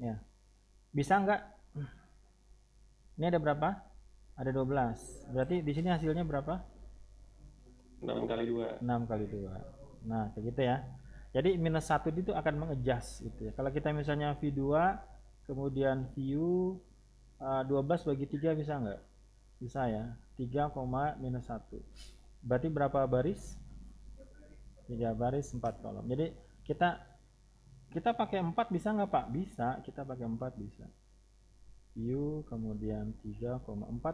Ya, bisa nggak? Ini ada berapa? Ada 12. Berarti di sini hasilnya berapa? 6 kali 2. 6 kali 2. Nah, kayak gitu ya. Jadi minus satu itu akan mengadjust gitu ya. Kalau kita misalnya V2 kemudian view 12 bagi 3 bisa nggak? Bisa ya. 3, minus satu. Berarti berapa baris? 3 baris 4 kolom. Jadi kita kita pakai 4 bisa nggak Pak? Bisa, kita pakai 4 bisa. View kemudian 3,4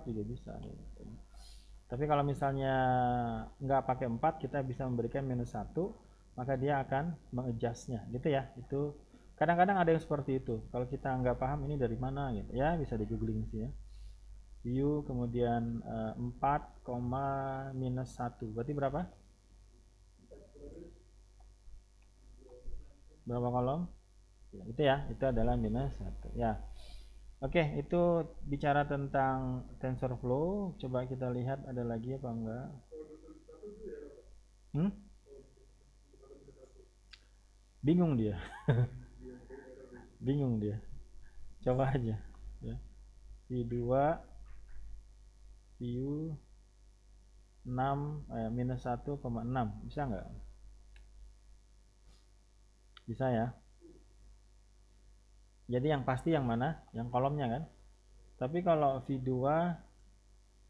juga bisa gitu. Tapi kalau misalnya nggak pakai 4, kita bisa memberikan minus satu, maka dia akan mengadjustnya gitu ya. Itu kadang-kadang ada yang seperti itu. Kalau kita nggak paham ini dari mana gitu ya, bisa di googling sih ya. View kemudian 4, minus satu, berarti berapa? Berapa kolom? Ya, itu ya, itu adalah minus satu ya. Oke, itu bicara tentang TensorFlow. Coba kita lihat ada lagi apa enggak. Hmm? Bingung dia. Bingung dia. Coba aja ya. V2 view 6 minus 1,6 bisa nggak? Bisa ya. Jadi yang pasti yang mana? Yang kolomnya kan. Tapi kalau V2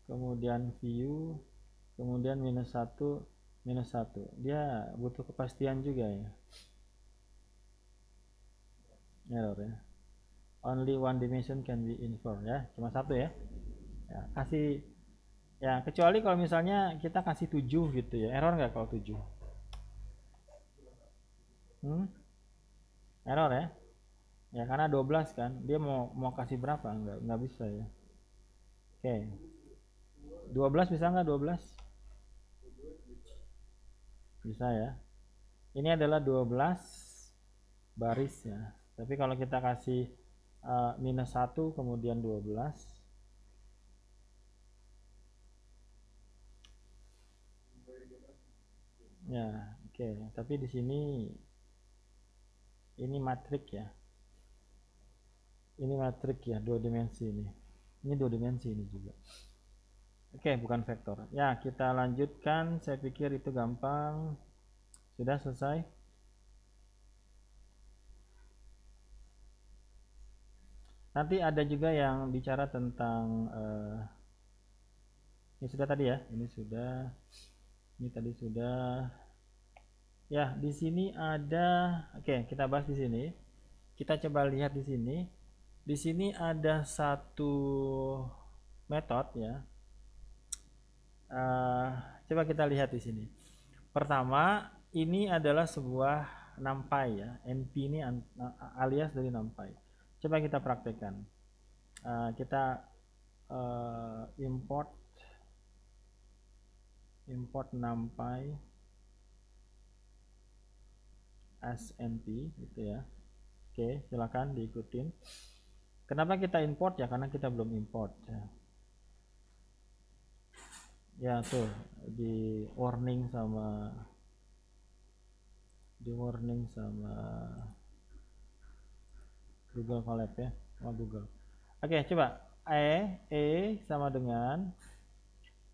kemudian view kemudian minus satu, dia butuh kepastian juga ya. Error ya. Only one dimension can be inferred ya. Cuma satu ya. Ya, kasih ya, kecuali kalau misalnya kita kasih 7 gitu ya. Error nggak kalau 7? Hmm? Error ya. Ya karena 12 kan. Dia mau mau kasih berapa? Nggak bisa ya. Oke. 12 bisa nggak 12? Bisa ya. Ini adalah 12 baris ya. Tapi kalau kita kasih minus satu kemudian 12 ya, oke. Tapi di sini ini matrik ya. Ini matrik ya, dua dimensi ini. Ini dua dimensi ini juga. Oke, bukan vektor. Ya, kita lanjutkan. Saya pikir itu gampang. Sudah selesai. Nanti ada juga yang bicara tentang ini sudah tadi ya. Ini sudah. Ini tadi sudah. Ya, di sini ada. Oke, kita bahas di sini. Kita coba lihat di sini. Di sini ada satu metode ya. Eh, Coba kita lihat di sini. Pertama, ini adalah sebuah NumPy ya. NP ini alias dari NumPy. Coba kita praktekkan. Kita import NumPy as NP gitu ya. Oke, silakan diikutin. Kenapa kita import ya? Karena kita belum import ya. Ya tuh di warning sama Google Colab ya, sama Google. Oke, coba E sama dengan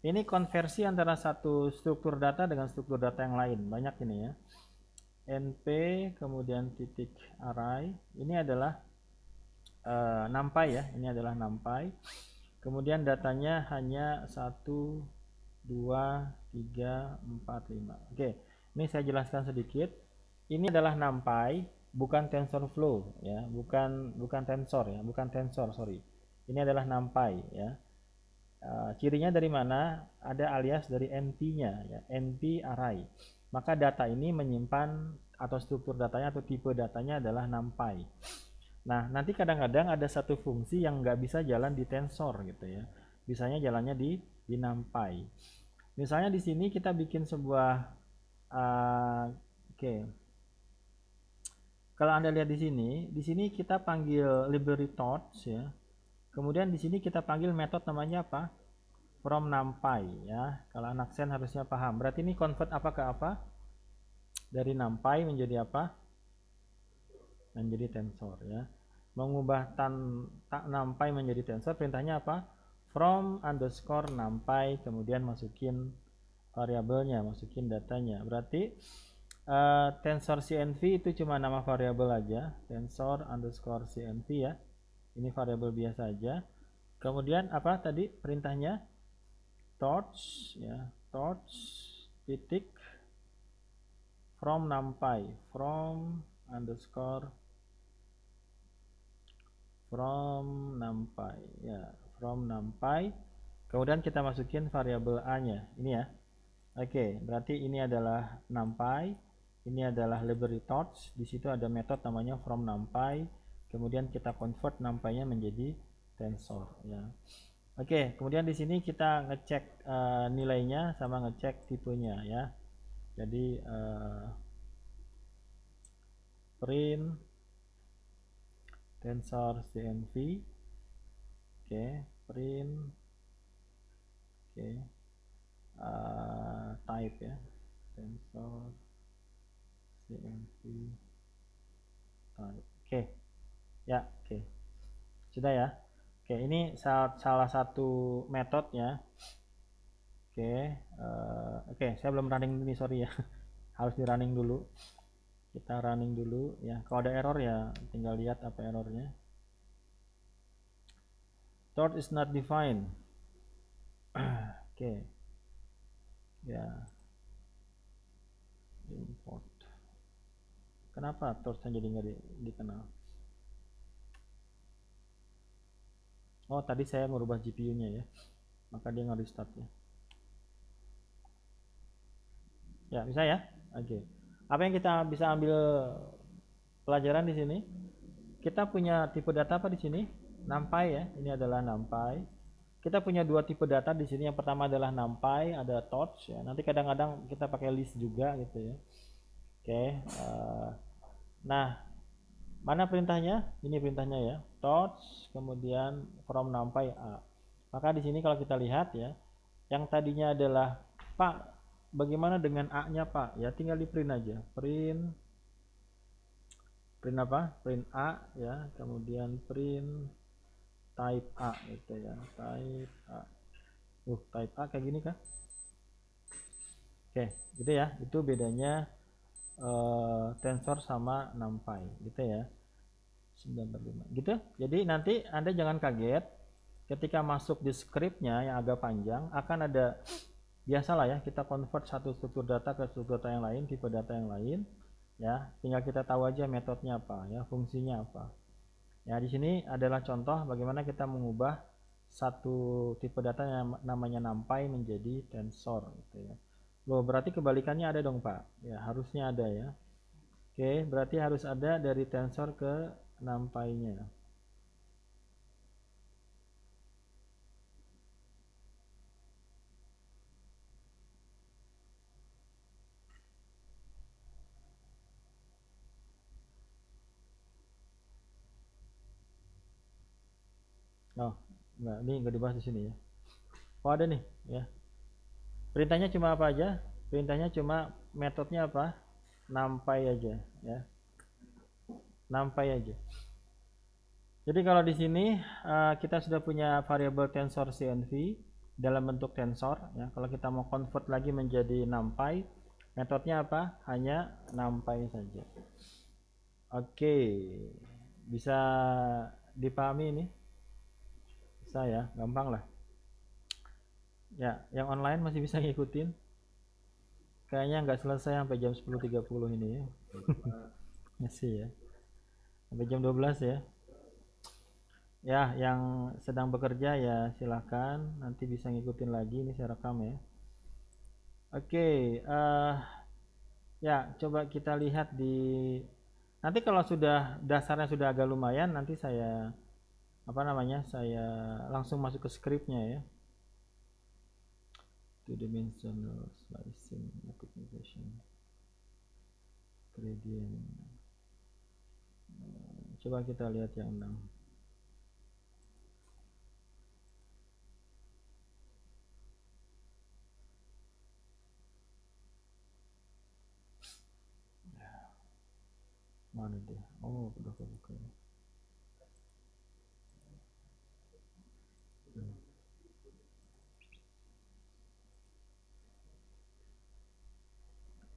ini konversi antara satu struktur data dengan struktur data yang lain. Banyak ini ya. NP kemudian titik array. Ini adalah NumPy ya. Ini adalah NumPy. Kemudian datanya hanya 1, 2, 3, 4, 5. Oke, ini saya jelaskan sedikit. Ini adalah NumPy, bukan TensorFlow ya, bukan tensor ya, bukan tensor, sorry. Ini adalah NumPy ya. Cirinya dari mana? Ada alias dari NP-nya ya, NP array. Maka data ini menyimpan atau struktur datanya atau tipe datanya adalah NumPy. Nah, nanti kadang-kadang ada satu fungsi yang nggak bisa jalan di tensor gitu ya. Bisanya jalannya di NumPy. Misalnya di sini kita bikin sebuah oke. Kalau Anda lihat di sini kita panggil library torch ya. Kemudian di sini kita panggil metode namanya apa? From NumPy ya. Kalau anak sen harusnya paham. Berarti ini convert apa ke apa? Dari NumPy menjadi apa? Menjadi tensor ya. mengubah numpy menjadi tensor, perintahnya apa? From underscore numpy, kemudian masukin variabelnya, masukin datanya. Berarti tensor CNV itu cuma nama variabel aja, tensor underscore CNV ya. Ini variabel biasa aja. Kemudian apa tadi perintahnya? Torch ya, torch titik from numpy, from underscore from numpy ya, from numpy. Kemudian kita masukin variabel a-nya ini ya. Oke, berarti ini adalah numpy, ini adalah library torch. Di situ ada metode namanya from numpy. Kemudian kita convert numpy-nya menjadi tensor ya. Oke, kemudian di sini kita ngecek nilainya sama ngecek tipenya ya. Jadi print tensor CNV, oke, print, oke, type ya, tensor CNV type, oke, ya, oke, sudah ya. Oke, ini salah satu metodenya. Oke, saya belum running ini, sorry ya. Harus di running dulu. Kita running dulu ya. Kalau ada error ya tinggal lihat apa errornya. Torch is not defined. Oke. Ya. Import. Kenapa torchnya jadi nggak dikenal? Oh, tadi saya merubah GPU-nya ya. Maka dia nggak restart ya. Ya, bisa ya? Oke. Apa yang kita bisa ambil pelajaran di sini? Kita punya tipe data apa di sini? NumPy ya. Ini adalah NumPy. Kita punya dua tipe data di sini. Yang pertama adalah NumPy, ada torch ya. Nanti kadang-kadang kita pakai list juga gitu ya. Oke. Nah, mana perintahnya? Ini perintahnya ya. Torch, kemudian from NumPy A. Maka di sini kalau kita lihat ya, yang tadinya adalah Pak, bagaimana dengan A-nya Pak? Ya tinggal di print aja. Print apa? Print A ya, kemudian print type A gitu ya. Type A. Type A kayak gini kah? Oke, gitu ya. Itu bedanya tensor sama NumPy gitu ya. 9/5 gitu. Jadi nanti Anda jangan kaget ketika masuk di scriptnya yang agak panjang akan ada, biasalah ya, kita convert satu struktur data ke struktur data yang lain, tipe data yang lain ya, tinggal kita tahu aja metodenya apa ya, fungsinya apa ya. Di sini adalah contoh bagaimana kita mengubah satu tipe data yang namanya NumPy menjadi tensor gitu ya. Loh, berarti kebalikannya ada dong Pak ya, harusnya ada ya. Oke, berarti harus ada dari tensor ke NumPy-nya. Oh, enggak, ini enggak dibahas di sini ya. Oh, ada nih ya. Perintahnya cuma apa aja? Perintahnya cuma metodenya apa? NumPy aja ya. NumPy aja. Jadi kalau di sini kita sudah punya variabel tensor CNV dalam bentuk tensor ya. Kalau kita mau convert lagi menjadi NumPy, metodenya apa? Hanya NumPy saja. Oke. Bisa dipahami ini? Bisa ya, gampang lah. Ya, yang online masih bisa ngikutin. Kayaknya nggak selesai sampai jam 10.30 ini ya. Masih ya. Sampai jam 12 ya. Ya, yang sedang bekerja ya silahkan nanti bisa ngikutin lagi, ini saya rekam ya. Oke, ya coba kita lihat di, nanti kalau sudah dasarnya sudah agak lumayan nanti saya saya langsung masuk ke scriptnya ya. Two dimensional slicing optimization gradient. Coba kita lihat yang 6. Mana dia? Oh, udah kebuka.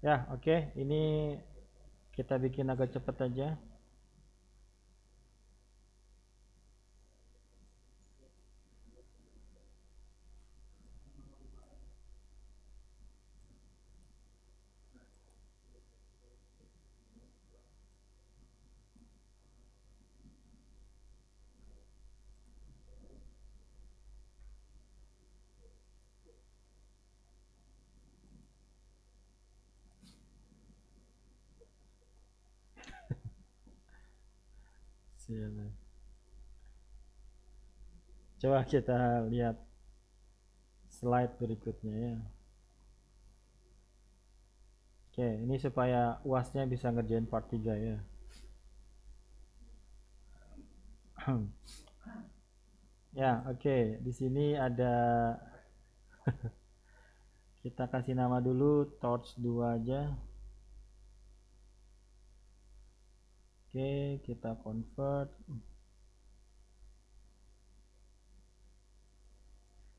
Ya, oke. Ini kita bikin agak cepat aja. Silakan. Coba kita lihat slide berikutnya ya. Oke, ini supaya UASnya bisa ngerjain part 3 ya. Ya, oke. Di sini ada kita kasih nama dulu torch 2 aja. Oke, kita convert.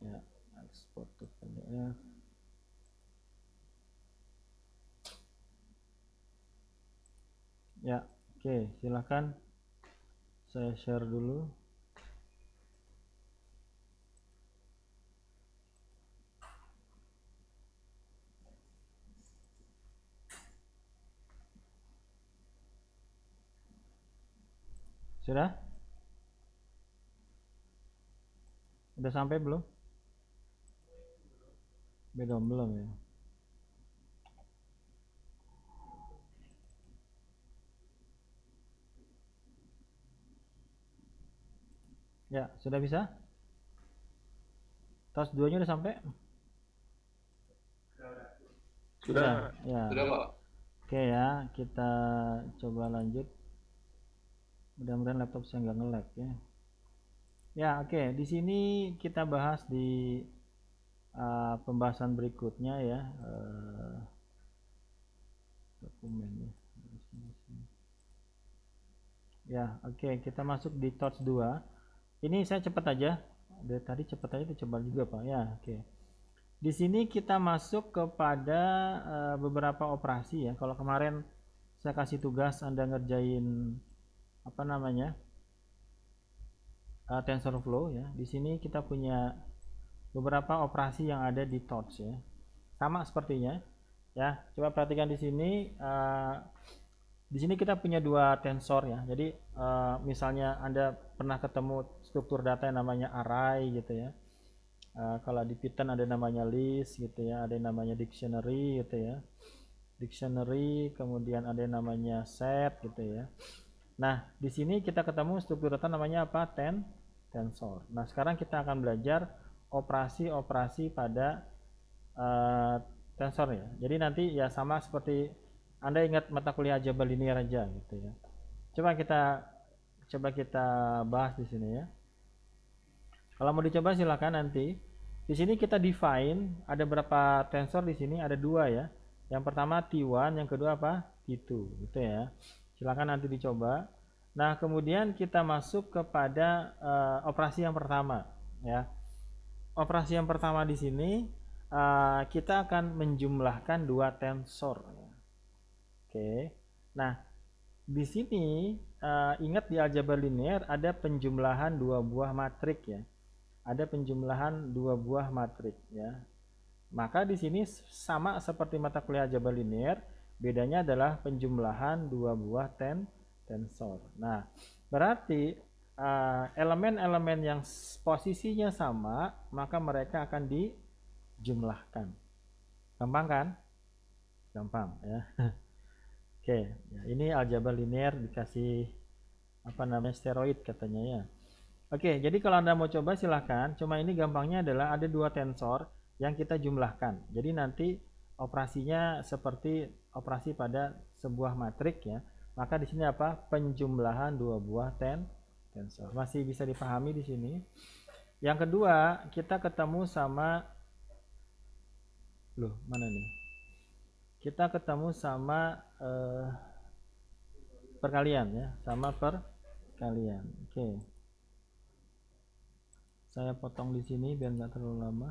Ya, export to PDF. Ya, oke, silakan saya share dulu. Sudah? Udah sampai belum? Belum ya. Ya, sudah bisa? Tos 2-nya udah sampai? Sudah. Ya. Sudah, Pak. Oke ya, kita coba lanjut. Mudah-mudahan laptop saya nggak nge-lag ya. Ya, oke. Di sini kita bahas di pembahasan berikutnya ya. Dokumennya. Ya, oke. Kita masuk di torch 2. Ini saya cepat aja. Dari tadi cepat aja itu coba juga Pak. Ya, oke. Di sini kita masuk kepada beberapa operasi ya. Kalau kemarin saya kasih tugas Anda ngerjain apa namanya? TensorFlow ya. Di sini kita punya beberapa operasi yang ada di torch ya. Sama sepertinya ya. Coba perhatikan di sini. Di sini kita punya dua tensor ya. Jadi misalnya Anda pernah ketemu struktur data yang namanya array gitu ya. Kalau di Python ada namanya list gitu ya, ada yang namanya dictionary gitu ya. Dictionary, kemudian ada yang namanya set gitu ya. Nah, di sini kita ketemu struktur data namanya apa? Tensor. Nah, sekarang kita akan belajar operasi-operasi pada tensor ya. Jadi nanti ya sama seperti Anda ingat mata kuliah aljabar linear aja gitu ya. Coba kita bahas di sini ya. Kalau mau dicoba silakan nanti. Di sini kita define ada berapa tensor di sini? Ada dua ya. Yang pertama T1, yang kedua apa? T2 gitu ya. Silakan nanti dicoba. Nah, kemudian kita masuk kepada operasi yang pertama ya. Operasi yang pertama di sini kita akan menjumlahkan dua tensor. Oke. Nah, di sini ingat di aljabar linear ada penjumlahan dua buah matrik ya. Ada penjumlahan dua buah matrik ya. Maka di sini sama seperti mata kuliah aljabar linear, bedanya adalah penjumlahan dua buah tensor. Nah, berarti elemen-elemen yang posisinya sama, maka mereka akan dijumlahkan. Gampang kan? Gampang ya. Oke, ya, ini aljabar linear dikasih apa namanya steroid katanya ya. Oke, jadi kalau Anda mau coba silahkan. Cuma ini gampangnya adalah ada dua tensor yang kita jumlahkan. Jadi nanti operasinya seperti operasi pada sebuah matrik ya. Maka di sini apa? Penjumlahan dua buah tensor. Masih bisa dipahami di sini. Yang kedua, kita ketemu sama loh, mana nih? Kita ketemu sama perkalian ya, sama perkalian. Oke. Saya potong di sini biar nggak terlalu lama.